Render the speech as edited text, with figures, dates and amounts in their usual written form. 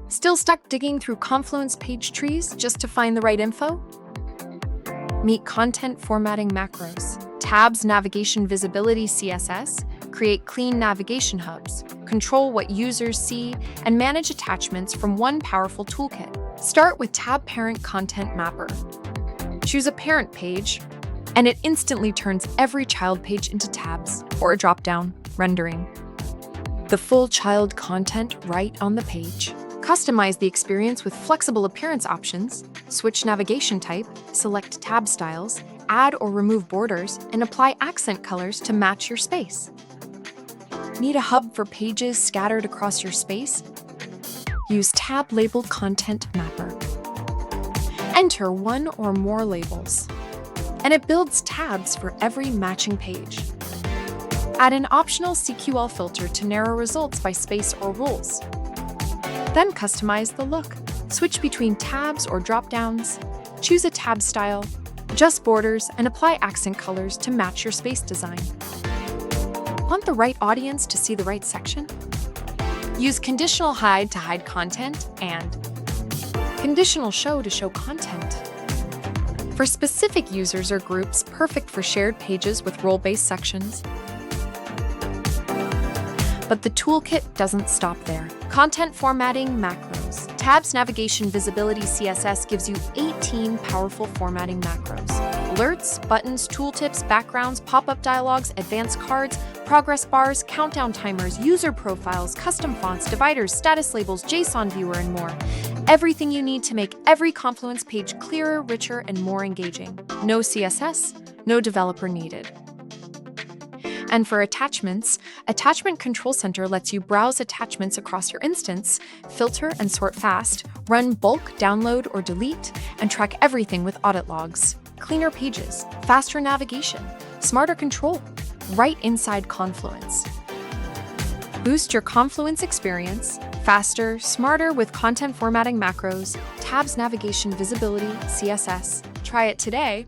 Still stuck digging through Confluence page trees just to find the right info? Meet content formatting macros. Tabs Navigation Visibility CSS create clean navigation hubs, control what users see, and manage attachments from one powerful toolkit. Start with Tab Parent Content Mapper. Choose a parent page, and it instantly turns every child page into tabs or a drop-down, rendering the full child content right on the page. Customize the experience with flexible appearance options, switch navigation type, select tab styles, add or remove borders, and apply accent colors to match your space. Need a hub for pages scattered across your space? Use tab-labeled content mapper. Enter one or more labels, and it builds tabs for every matching page. Add an optional CQL filter to narrow results by space or rules. Then customize the look. Switch between tabs or drop-downs, choose a tab style, adjust borders, and apply accent colors to match your space design. Want the right audience to see the right section? Use conditional hide to hide content and conditional show to show content. For specific users or groups, perfect for shared pages with role-based sections. But the toolkit doesn't stop there. Content formatting macros. Tabs Navigation Visibility CSS gives you 18 powerful formatting macros. Alerts, buttons, tooltips, backgrounds, pop-up dialogues, advanced cards, progress bars, countdown timers, user profiles, custom fonts, dividers, status labels, JSON viewer, and more. Everything you need to make every Confluence page clearer, richer, and more engaging. No CSS, no developer needed. And for attachments, Attachment Control Center lets you browse attachments across your instance, filter and sort fast, run bulk, download, or delete, and track everything with audit logs. Cleaner pages, faster navigation, smarter control, right inside Confluence. Boost your Confluence experience, faster, smarter with content formatting macros, Tabs Navigation Visibility CSS. Try it today